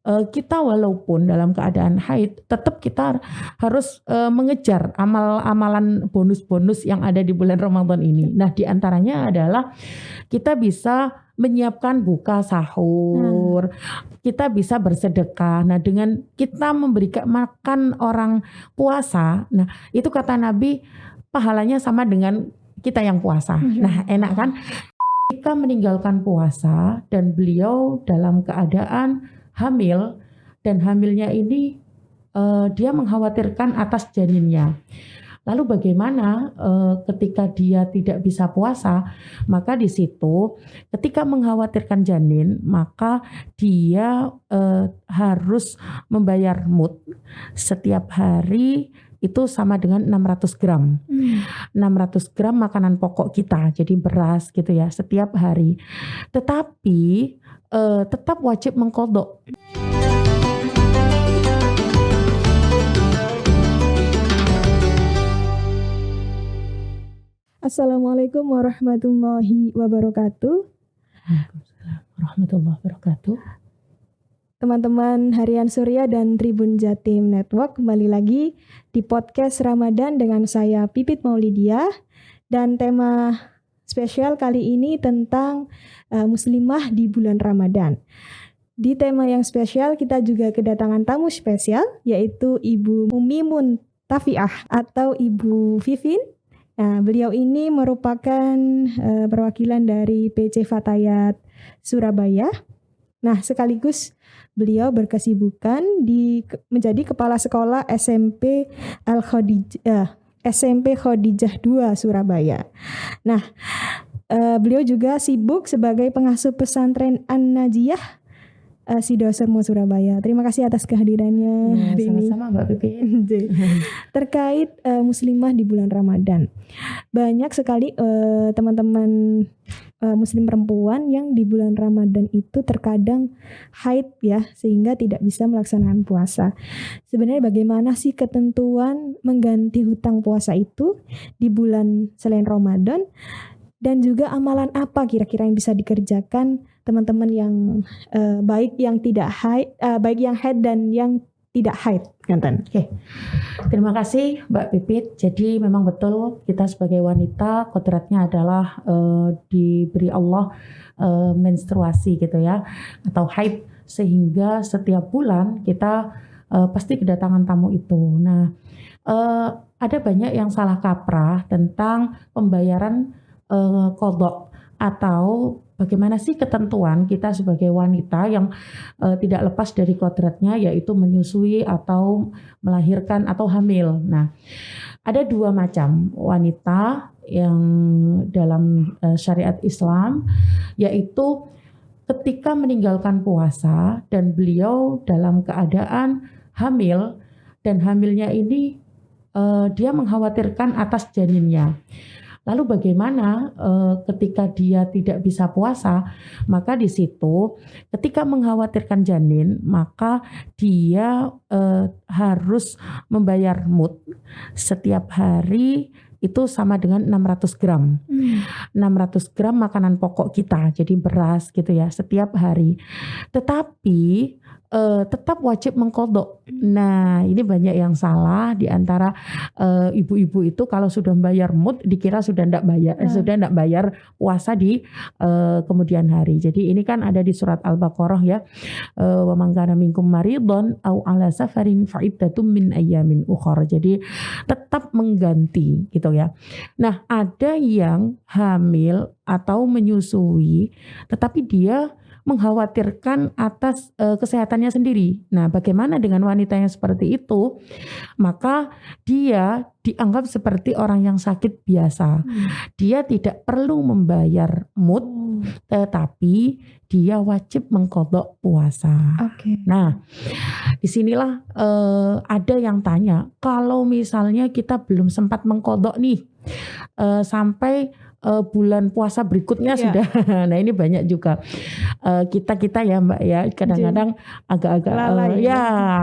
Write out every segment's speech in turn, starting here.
kita walaupun dalam keadaan haid tetap kita harus mengejar amal-amalan bonus-bonus yang ada di bulan Ramadan ini. Nah, di antaranya adalah kita bisa menyiapkan buka sahur, kita bisa bersedekah. Nah, dengan kita memberikan makan orang puasa, nah itu kata Nabi pahalanya sama dengan kita yang puasa. Nah, enak kan? Ketika meninggalkan puasa dan beliau dalam keadaan hamil, dan hamilnya ini dia mengkhawatirkan atas janinnya. Lalu bagaimana ketika dia tidak bisa puasa? Maka di situ ketika mengkhawatirkan janin, maka dia harus membayar mud setiap hari. Itu sama dengan 600 gram. 600 gram makanan pokok kita, jadi beras gitu ya, setiap hari. Tetapi tetap wajib mengqadha. Assalamualaikum warahmatullahi wabarakatuh. Waalaikumsalam warahmatullahi wabarakatuh. Teman-teman Harian Surya dan Tribun Jatim Network, kembali lagi di podcast Ramadan dengan saya Pipit Maulidiah, dan tema spesial kali ini tentang muslimah di bulan Ramadan. Di tema yang spesial kita juga kedatangan tamu spesial, yaitu Ibu Umi Muntafiah atau Ibu Vivin. Nah, beliau ini merupakan perwakilan dari PC Fatayat Surabaya. Nah, sekaligus beliau berkesibukan menjadi kepala sekolah SMP SMP Khadijah 2 Surabaya. Nah, beliau juga sibuk sebagai pengasuh pesantren An-Najiyah Sidoarmo Surabaya. Terima kasih atas kehadirannya hari ini. Sama-sama Mbak Pipi. Terkait muslimah di bulan Ramadan, banyak sekali teman-teman muslim perempuan yang di bulan Ramadan itu terkadang haid ya, sehingga tidak bisa melaksanakan puasa. Sebenarnya bagaimana sih ketentuan mengganti hutang puasa itu di bulan selain Ramadan, dan juga amalan apa kira-kira yang bisa dikerjakan teman-teman yang baik yang haid dan yang tidak haid, kanten. Oke. Terima kasih Mbak Pipit. Jadi memang betul kita sebagai wanita kodratnya adalah diberi Allah menstruasi gitu ya, atau haid, sehingga setiap bulan kita pasti kedatangan tamu itu. Nah, ada banyak yang salah kaprah tentang pembayaran qadha, atau bagaimana sih ketentuan kita sebagai wanita yang tidak lepas dari kodratnya, yaitu menyusui atau melahirkan atau hamil. Nah, ada dua macam wanita yang dalam syariat Islam, yaitu ketika meninggalkan puasa dan beliau dalam keadaan hamil, dan hamilnya ini dia mengkhawatirkan atas janinnya. Lalu bagaimana ketika dia tidak bisa puasa? Maka di situ ketika mengkhawatirkan janin, maka dia harus membayar mud setiap hari. Itu sama dengan 600 gram. 600 gram makanan pokok kita, jadi beras gitu ya, setiap hari. Tetapi tetap wajib mengqadha. Nah, ini banyak yang salah di antara ibu-ibu itu, kalau sudah membayar mud dikira sudah tidak bayar puasa di kemudian hari. Jadi ini kan ada di surat Al-Baqarah ya. Wa man kana minkum maridhan aw ala safarin fa iddatum min ayyamin ukhra. Jadi tetap mengganti gitu ya. Nah, ada yang hamil atau menyusui tetapi dia mengkhawatirkan atas kesehatannya sendiri. Nah, bagaimana dengan wanita yang seperti itu? Maka dia dianggap seperti orang yang sakit biasa. Dia tidak perlu membayar mud, tetapi dia wajib mengqadha puasa. Nah, disinilah ada yang tanya, kalau misalnya kita belum sempat mengqadha nih sampai bulan puasa berikutnya sudah. Nah, ini banyak juga kita ya Mbak ya, kadang-kadang agak-agak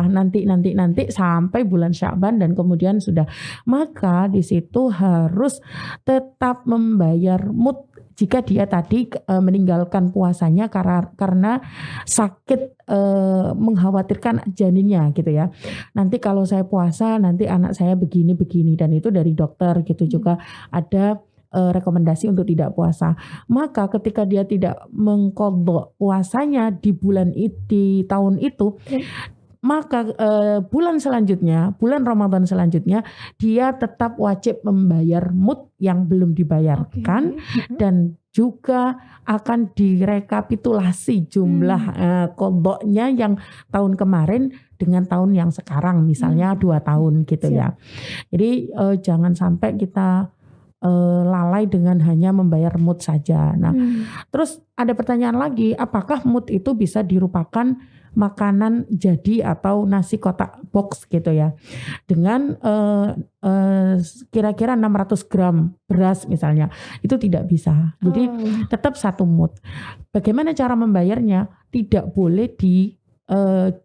nanti sampai bulan Sya'ban dan kemudian sudah. Maka di situ harus tetap membayar mud jika dia tadi meninggalkan puasanya karena sakit mengkhawatirkan janinnya gitu ya. Nanti kalau saya puasa nanti anak saya begini dan itu dari dokter gitu. Juga ada rekomendasi untuk tidak puasa. Maka ketika dia tidak mengqadha puasanya di tahun itu, maka bulan Ramadan selanjutnya dia tetap wajib membayar mud yang belum dibayarkan, dan juga akan direkapitulasi jumlah qadhanya yang tahun kemarin dengan tahun yang sekarang, misalnya 2 tahun gitu ya. Jadi jangan sampai kita lalai dengan hanya membayar mud saja. Nah, terus ada pertanyaan lagi, apakah mud itu bisa dirupakan makanan jadi atau nasi kotak box gitu ya, dengan kira-kira 600 gram beras misalnya, itu tidak bisa. Jadi tetap 1 mud. Bagaimana cara membayarnya? Tidak boleh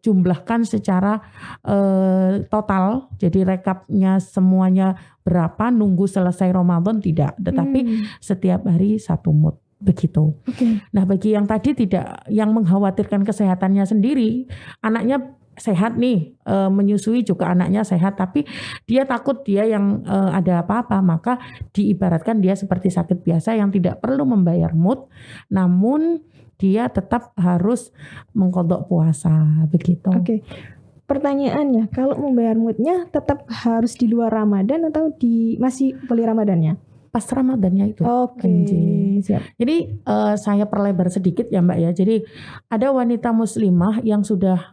jumlahkan secara total, jadi rekapnya semuanya berapa, nunggu selesai Ramadan, tidak, tetapi setiap hari 1 mud. Begitu. Nah, bagi yang tadi yang mengkhawatirkan kesehatannya sendiri, anaknya sehat nih, menyusui juga anaknya sehat, tapi dia takut dia yang ada apa-apa, maka diibaratkan dia seperti sakit biasa yang tidak perlu membayar mud, namun dia tetap harus mengqadha puasa, begitu. Pertanyaannya, kalau membayar mudnya tetap harus di luar Ramadan atau masih boleh Ramadannya? Pas Ramadannya itu. Siap. Jadi saya perlebar sedikit ya Mbak ya. Jadi ada wanita muslimah yang sudah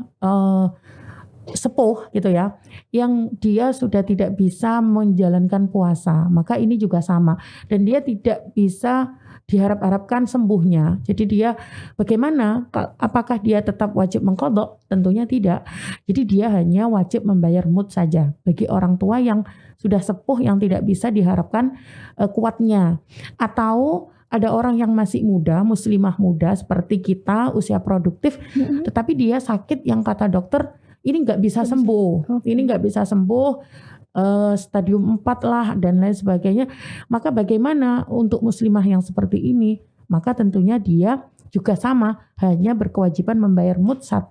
sepuh gitu ya, yang dia sudah tidak bisa menjalankan puasa, maka ini juga sama, dan dia tidak bisa diharap-harapkan sembuhnya. Jadi dia bagaimana? Apakah dia tetap wajib mengqadha? Tentunya tidak. Jadi dia hanya wajib membayar mud saja bagi orang tua yang sudah sepuh, yang tidak bisa diharapkan kuatnya. Atau ada orang yang masih muda, muslimah muda seperti kita, usia produktif, tetapi dia sakit yang kata dokter ini nggak bisa sembuh, ini nggak bisa sembuh, stadium 4 lah dan lain sebagainya. Maka bagaimana untuk muslimah yang seperti ini? Maka tentunya dia juga sama, hanya berkewajiban membayar mud 1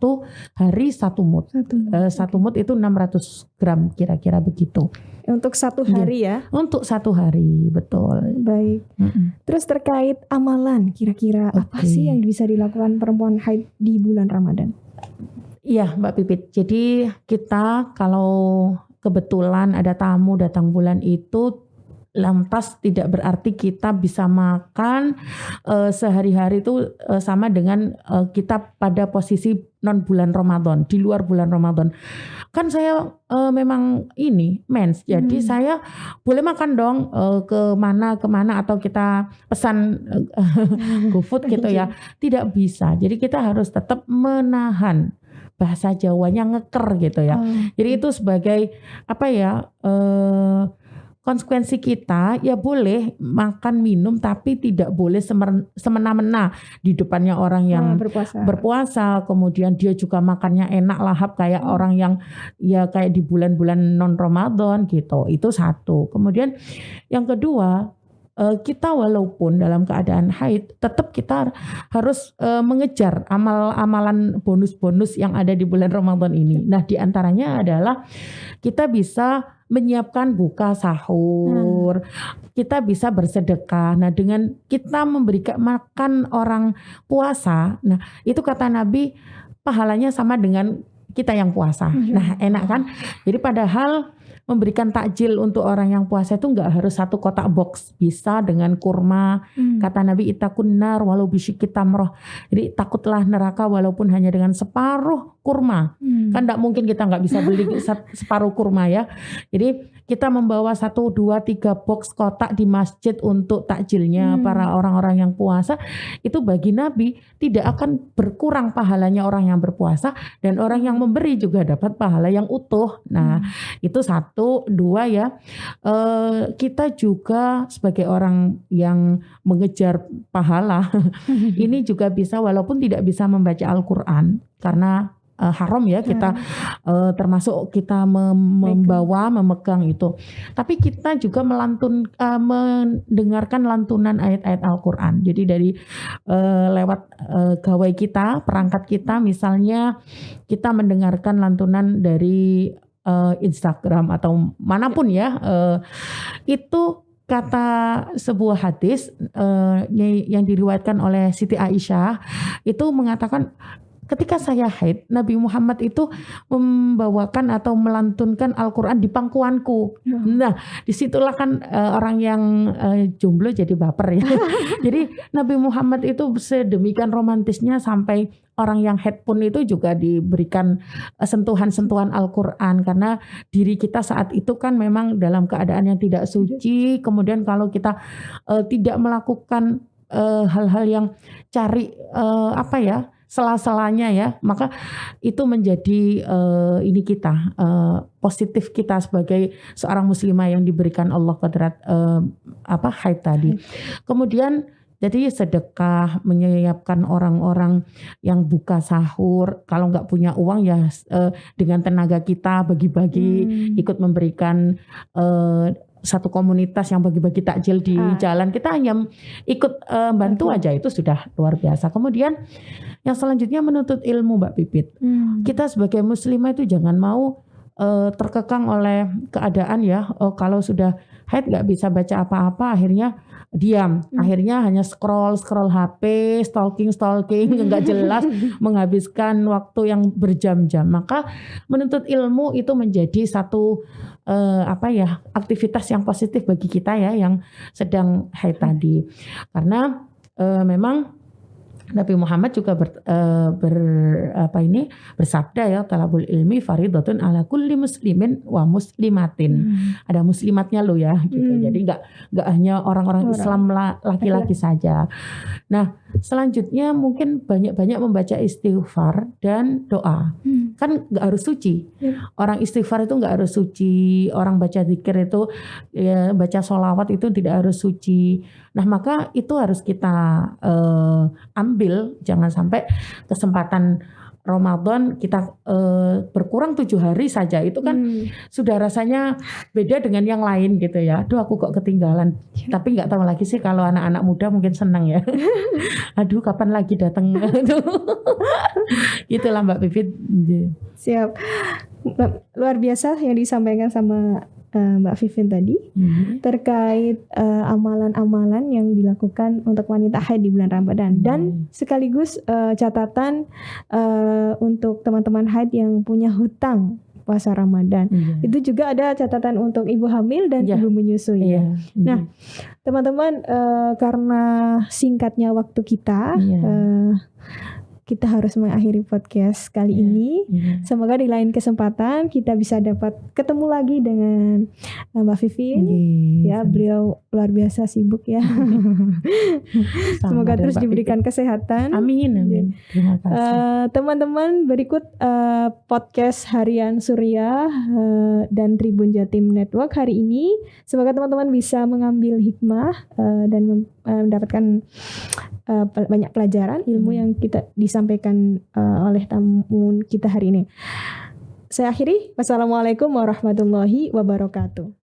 hari 1 mud. 1 mud itu 600 gram kira-kira begitu. Untuk 1 hari ya? Untuk 1 hari, betul. Baik. Terus terkait amalan, kira-kira apa sih yang bisa dilakukan perempuan haid di bulan Ramadan? Iya Mbak Pipit, jadi kita kalau kebetulan ada tamu datang bulan itu, lantas tidak berarti kita bisa makan sehari-hari itu sama dengan kita pada posisi non bulan Ramadan, di luar bulan Ramadan. Kan saya memang ini mens, jadi saya boleh makan dong kemana atau kita pesan GoFood gitu ya. Tidak bisa, jadi kita harus tetap menahan, bahasa Jawanya ngeker gitu ya. Jadi itu sebagai apa ya, konsekuensi kita ya boleh makan minum tapi tidak boleh semena-mena di depannya orang yang berpuasa. Kemudian dia juga makannya enak lahap kayak orang yang ya kayak di bulan-bulan non Ramadan gitu. Itu satu. Kemudian yang kedua, kita walaupun dalam keadaan haid tetap kita harus mengejar amalan bonus-bonus yang ada di bulan Ramadan ini. Nah, diantaranya adalah kita bisa menyiapkan buka sahur, kita bisa bersedekah. Nah, dengan kita memberikan makan orang puasa, nah itu kata Nabi pahalanya sama dengan kita yang puasa. Nah, enak kan? Jadi padahal memberikan takjil untuk orang yang puasa itu enggak harus 1 kotak box, bisa dengan kurma. Kata Nabi, ittaqun nar walau bisyikki tamroh. Jadi takutlah neraka walaupun hanya dengan separuh kurma. Kan enggak mungkin kita enggak bisa beli separuh kurma ya. Jadi kita membawa 1, 2, 3 box kotak di masjid untuk takjilnya para orang-orang yang puasa, itu bagi Nabi tidak akan berkurang pahalanya orang yang berpuasa, dan orang yang memberi juga dapat pahala yang utuh. Nah, itu 1. 2 ya, kita juga sebagai orang yang mengejar pahala ini juga bisa walaupun tidak bisa membaca Al-Quran, karena haram ya kita termasuk kita memegang itu. Tapi kita juga mendengarkan lantunan ayat-ayat Al-Quran. Jadi dari lewat gawai kita, perangkat kita, misalnya kita mendengarkan lantunan dari Instagram atau manapun ya, itu kata sebuah hadis yang diriwayatkan oleh Siti Aisyah itu mengatakan, ketika saya haid, Nabi Muhammad itu membawakan atau melantunkan Al-Quran di pangkuanku. Nah, disitulah kan orang yang jomblo jadi baper ya. Jadi Nabi Muhammad itu sedemikian romantisnya sampai orang yang haid pun itu juga diberikan sentuhan-sentuhan Al-Quran. Karena diri kita saat itu kan memang dalam keadaan yang tidak suci. Kemudian kalau kita tidak melakukan hal-hal yang cari sela-selanya ya, maka itu menjadi ini kita positif kita sebagai seorang muslimah yang diberikan Allah kodrat haid tadi. Kemudian jadi sedekah, menyiapkan orang-orang yang buka sahur, kalau nggak punya uang ya dengan tenaga kita bagi-bagi, ikut memberikan satu komunitas yang bagi-bagi takjil di jalan, kita hanya ikut bantu aja itu sudah luar biasa. Kemudian yang selanjutnya menuntut ilmu, Mbak Pipit. Kita sebagai muslimah itu jangan mau terkekang oleh keadaan ya. Kalau sudah haid nggak bisa baca apa-apa, akhirnya diam. Akhirnya hanya scroll HP, stalking nggak jelas, menghabiskan waktu yang berjam-jam. Maka menuntut ilmu itu menjadi satu aktivitas yang positif bagi kita ya yang sedang haid tadi. Karena memang Nabi Muhammad juga bersabda ya, talabul ilmi faridatun ala kulli muslimin wa muslimatin. Ada muslimatnya loh ya gitu. Jadi enggak hanya orang-orang Islam laki-laki saja. Nah, selanjutnya mungkin banyak-banyak membaca istighfar dan doa. Kan enggak harus suci. Orang istighfar itu enggak harus suci, orang baca zikir itu ya, baca sholawat itu tidak harus suci. Nah, maka itu harus kita ambil, jangan sampai kesempatan Ramadan kita berkurang 7 hari saja, itu kan sudah rasanya beda dengan yang lain gitu ya. Aduh, aku kok ketinggalan. Tapi nggak tahu lagi sih kalau anak-anak muda mungkin senang ya. Aduh, kapan lagi datang? Gitulah Mbak Pipit. Siap. Luar biasa yang disampaikan sama Mbak Vivin tadi terkait amalan-amalan yang dilakukan untuk wanita haid di bulan Ramadan, dan sekaligus catatan untuk teman-teman haid yang punya hutang puasa Ramadan. Itu juga ada catatan untuk ibu hamil dan ibu menyusui. Nah, teman-teman, karena singkatnya waktu kita, kita harus mengakhiri podcast kali ini. Semoga di lain kesempatan kita bisa dapat ketemu lagi dengan Mbak Vivin. Ya, beliau luar biasa sibuk ya. Semoga terus diberikan kesehatan. Amin. Terima kasih. Teman-teman, berikut podcast Harian Surya dan Tribun Jatim Network hari ini. Semoga teman-teman bisa mengambil hikmah dan mendapatkan banyak pelajaran ilmu yang kita disampaikan oleh tamu kita hari ini. Saya akhiri. Wassalamualaikum warahmatullahi wabarakatuh.